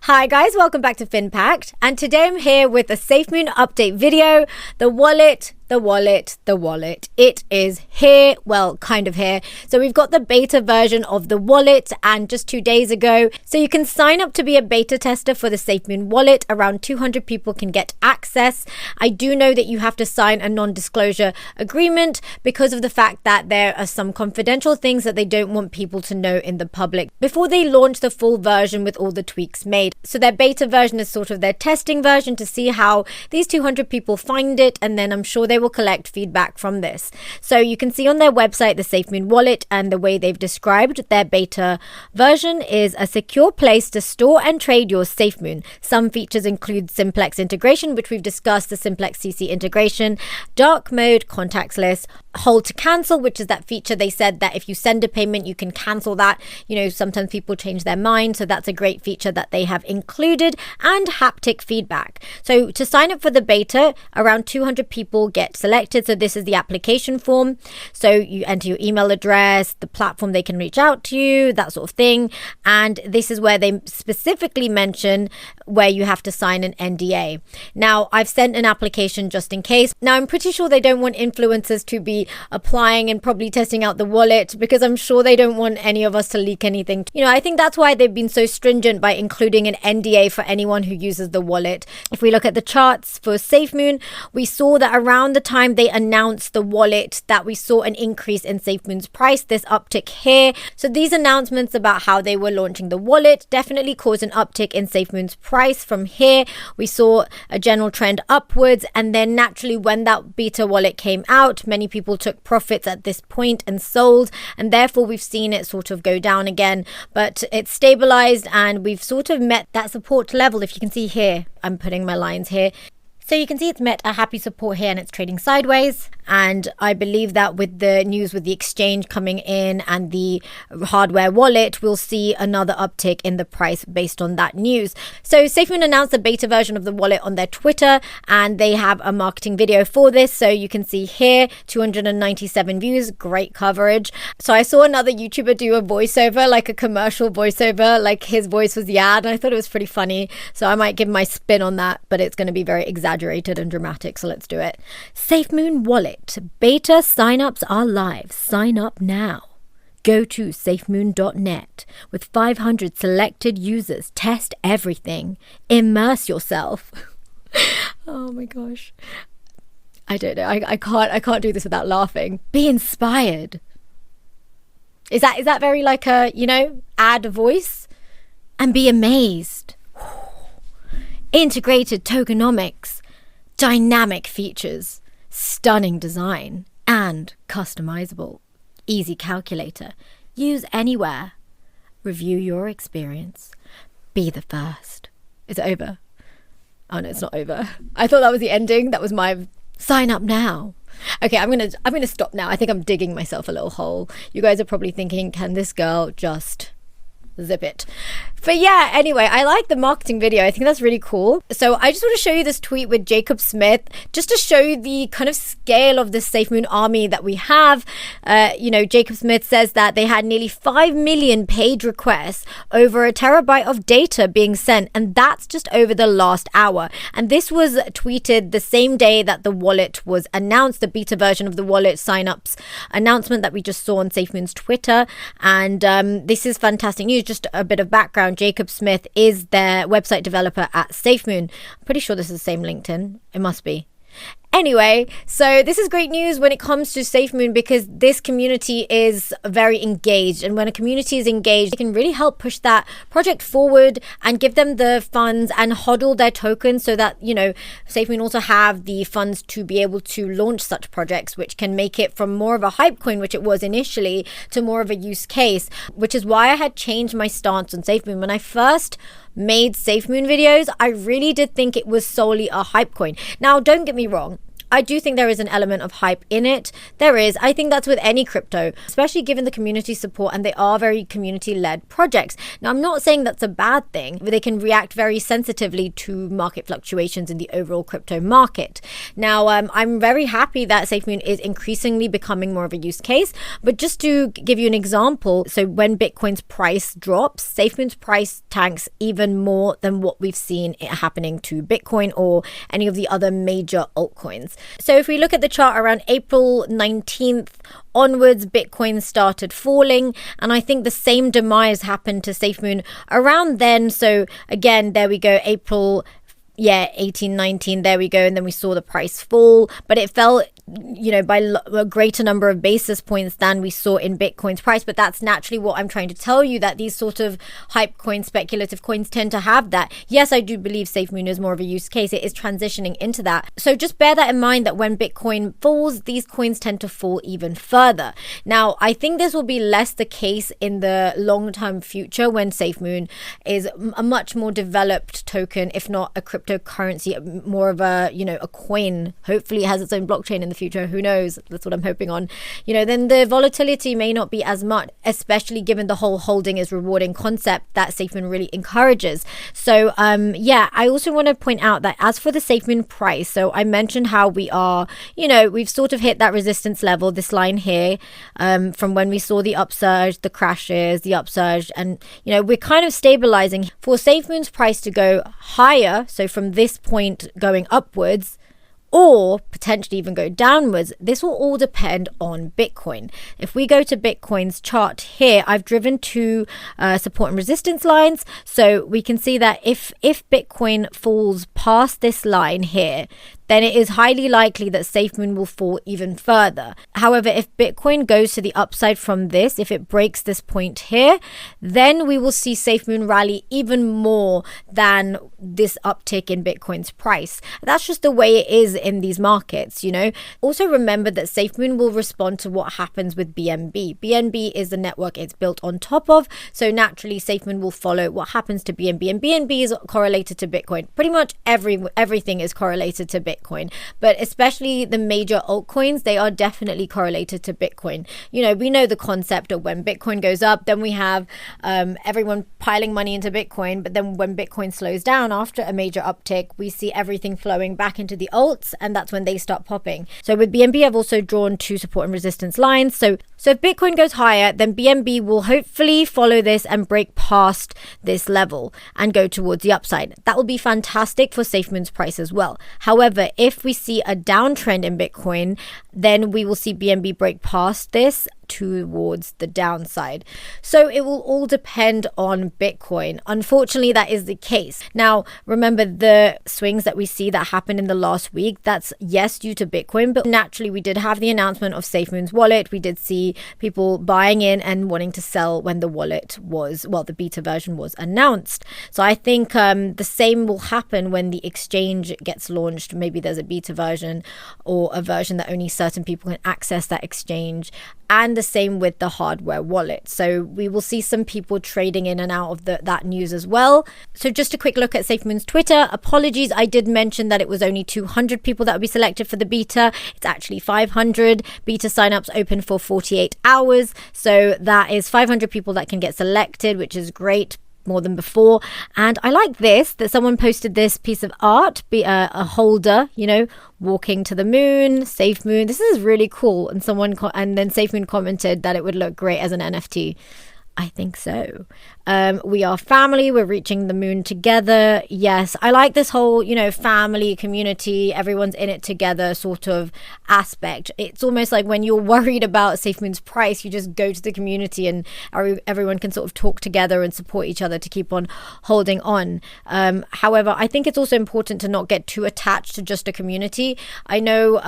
Hi guys, welcome back to Finpact, and today I'm here with a Safemoon update video. The wallet. It is here. Well, kind of here. So we've got the beta version of the wallet, and just 2 days ago. So you can sign up to be a beta tester for the Safemoon wallet. Around 200 people can get access. I do know that you have to sign a non-disclosure agreement because of the fact that there are some confidential things that they don't want people to know in the public before they launch the full version with all the tweaks made. So their beta version is sort of their testing version to see how these 200 people find it, and then I'm sure they will collect feedback from this. So you can see on their website the Safemoon Wallet, and the way they've described their beta version is a secure place to store and trade your Safemoon. Some features include simplex integration, which we've discussed, the simplex CC integration, dark mode, contactless, hold to cancel, which is that feature they said that if you send a payment you can cancel that. You know, sometimes people change their mind, so that's a great feature that they have included, and haptic feedback. So to sign up for the beta, around 200 people get selected. So this is the application form. So you enter your email address, the platform they can reach out to you, that sort of thing. And this is where they specifically mention where you have to sign an NDA. Now, I've sent an application just in case. Now, I'm pretty sure they don't want influencers to be applying and probably testing out the wallet, because I'm sure they don't want any of us to leak anything. You know, I think that's why they've been so stringent by including an NDA for anyone who uses the wallet. If we look at the charts for Safemoon, we saw that around the time they announced the wallet that we saw an increase in Safemoon's price, this uptick here. So these announcements about how they were launching the wallet definitely caused an uptick in Safemoon's price. From here, we saw a general trend upwards, and then naturally when that beta wallet came out, many people took profits at this point and sold, and therefore we've seen it sort of go down again, but it's stabilized and we've sort of met that support level. If you can see here, I'm putting my lines here. So you can see it's met a happy support here and it's trading sideways. And I believe that with the news with the exchange coming in and the hardware wallet, we'll see another uptick in the price based on that news. So Safemoon announced the beta version of the wallet on their Twitter, and they have a marketing video for this. So you can see here, 297 views, great coverage. So I saw another YouTuber do a voiceover, like a commercial voiceover, like his voice was the ad, and I thought it was pretty funny. So I might give my spin on that, but it's going to be very exaggerated and dramatic, so let's do it. Safemoon Wallet. Beta signups are live. Sign up now. Go to safemoon.net. With 500 selected users, test everything. Immerse yourself. Oh my gosh. I don't know. I can't do this without laughing. Be inspired. Is that very like a, you know, add a voice? And be amazed. Integrated tokenomics, dynamic features, stunning design, and customizable. Easy calculator. Use anywhere. Review your experience. Be the first. Is it over? Oh no, it's not over. I thought that was the ending. That was my sign up now. Okay, I'm gonna stop now. I think I'm digging myself a little hole. You guys are probably thinking, can this girl just zip it? But yeah, anyway, I like the marketing video. I think that's really cool. So I just want to show you this tweet with Jacob Smith, just to show you the kind of scale of the Safemoon Army that we have. You know, Jacob Smith says that they had nearly 5 million page requests, over a terabyte of data being sent, and that's just over the last hour. And this was tweeted the same day that the wallet was announced, the beta version of the wallet signups announcement that we just saw on Safemoon's Twitter. And this is fantastic news. Just a bit of background. Jacob Smith is their website developer at Safemoon. I'm pretty sure this is the same LinkedIn. It must be. Anyway, so this is great news when it comes to Safemoon, because this community is very engaged, and when a community is engaged, it can really help push that project forward and give them the funds and hodl their tokens, so that, you know, Safemoon also have the funds to be able to launch such projects, which can make it from more of a hype coin, which it was initially, to more of a use case, which is why I had changed my stance on Safemoon. When I first made Safemoon videos, I really did think it was solely a hype coin. Now, don't get me wrong. I do think there is an element of hype in it. There is. I think that's with any crypto, especially given the community support, and they are very community-led projects. Now, I'm not saying that's a bad thing. They can react very sensitively to market fluctuations in the overall crypto market. Now, I'm very happy that Safemoon is increasingly becoming more of a use case. But just to give you an example, so when Bitcoin's price drops, Safemoon's price tanks even more than what we've seen it happening to Bitcoin or any of the other major altcoins. So if we look at the chart around April 19th onwards, Bitcoin started falling, and I think the same demise happened to Safemoon around then. So again, there we go, April 18, 19, there we go, and then we saw the price fall, but it fell by a greater number of basis points than we saw in Bitcoin's price. But that's naturally what I'm trying to tell you, that these sort of hype coins, speculative coins, tend to have that. Yes, I do believe Safemoon is more of a use case. It is transitioning into that. So just bear that in mind, that when Bitcoin falls, these coins tend to fall even further. Now, I think this will be less the case in the long-term future, when Safemoon is a much more developed token, if not a cryptocurrency, more of a coin. Hopefully it has its own blockchain in the future. Who knows? That's what I'm hoping on. Then the volatility may not be as much, especially given the whole holding is rewarding concept that Safemoon really encourages. So I also want to point out that as for the Safemoon price, so I mentioned how we are, we've sort of hit that resistance level, this line here, from when we saw the upsurge, the crashes, the upsurge, and we're kind of stabilizing. For Safemoon's price to go higher, so from this point going upwards, or potentially even go downwards, this will all depend on Bitcoin. If we go to Bitcoin's chart here, I've driven two support and resistance lines. So we can see that if Bitcoin falls past this line here, then it is highly likely that Safemoon will fall even further. However, if Bitcoin goes to the upside from this, if it breaks this point here, then we will see Safemoon rally even more than this uptick in Bitcoin's price. That's just the way it is in these markets, Also remember that Safemoon will respond to what happens with BNB. BNB is the network it's built on top of, so naturally Safemoon will follow what happens to BNB, and BNB is correlated to Bitcoin. Pretty much everything is correlated to Bitcoin, but especially the major altcoins, they are definitely correlated to Bitcoin. We know the concept of when Bitcoin goes up, then we have everyone piling money into Bitcoin, but then when Bitcoin slows down after a major uptick, we see everything flowing back into the alts, and that's when they start popping. So with BNB, I've also drawn two support and resistance lines. So if Bitcoin goes higher, then BNB will hopefully follow this and break past this level and go towards the upside. That will be fantastic for Safemoon's price as well. However, if we see a downtrend in Bitcoin, then we will see BNB break past this towards the downside. So it will all depend on Bitcoin. Unfortunately, that is the case. Now, remember the swings that we see that happened in the last week, that's yes due to Bitcoin, but naturally we did have the announcement of Safemoon's wallet. We did see people buying in and wanting to sell when the wallet was, the beta version was announced. So I think the same will happen when the exchange gets launched. Maybe there's a beta version or a version that only certain people can access that exchange, and the same with the hardware wallet. So we will see some people trading in and out of that news as well. So just a quick look at Safemoon's Twitter. Apologies, I did mention that it was only 200 people that would be selected for the beta. It's actually 500. Beta signups open for 48 hours. So that is 500 people that can get selected, which is great, more than before. And I like that someone posted this piece of art, a holder, walking to the moon, Safemoon. This is really cool. And and then Safemoon commented that it would look great as an NFT. I think so. We are family. We're reaching the moon together. Yes, I like this whole, family, community, everyone's in it together sort of aspect. It's almost like when you're worried about Safemoon's price, you just go to the community and everyone can sort of talk together and support each other to keep on holding on. However, I think it's also important to not get too attached to just a community. I know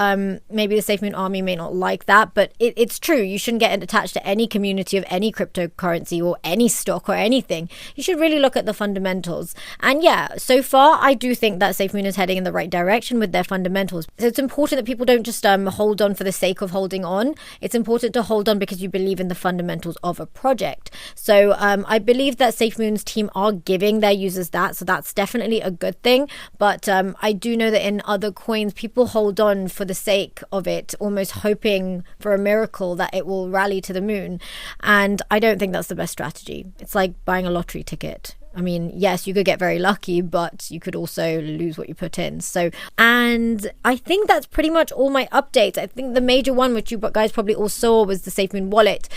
maybe the Safemoon Army may not like that, but it's true. You shouldn't get attached to any community of any cryptocurrency or any stock or anything, you should really look at the fundamentals. And yeah, so far I do think that Safemoon is heading in the right direction with their fundamentals. So it's important that people don't just hold on for the sake of holding on. It's important to hold on because you believe in the fundamentals of a project. So I believe that Safemoon's team are giving their users that, so that's definitely a good thing. But I do know that in other coins, people hold on for the sake of it, almost hoping for a miracle that it will rally to the moon. And I don't think that's the best strategy. It's like buying a lottery ticket. I mean, yes, you could get very lucky, but you could also lose what you put in. So, and I think that's pretty much all my updates. I think the major one, which you guys probably all saw, was the Safemoon Wallet.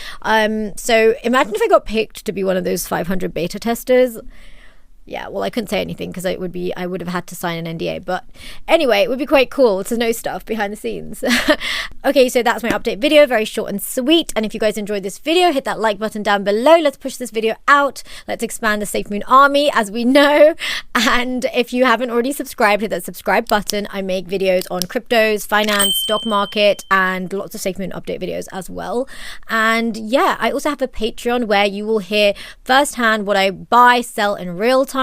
So imagine if I got picked to be one of those 500 beta testers. Yeah, well, I couldn't say anything because I would have had to sign an NDA. But anyway, it would be quite cool to know stuff behind the scenes. Okay, so that's my update video, very short and sweet. And if you guys enjoyed this video, hit that like button down below. Let's push this video out. Let's expand the Safemoon Army, as we know. And if you haven't already subscribed, hit that subscribe button. I make videos on cryptos, finance, stock market, and lots of Safemoon update videos as well. And yeah, I also have a Patreon where you will hear firsthand what I buy, sell in real time,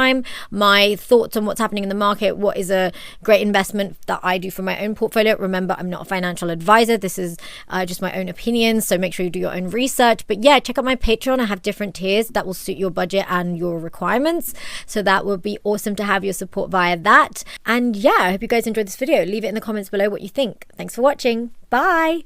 my thoughts on what's happening in the market, what is a great investment that I do for my own portfolio. Remember, I'm not a financial advisor. This is just my own opinions, so make sure you do your own research. But yeah, check out my Patreon. I have different tiers that will suit your budget and your requirements, so that would be awesome to have your support via that. And yeah, I hope you guys enjoyed this video. Leave it in the comments below what you think. Thanks for watching. Bye.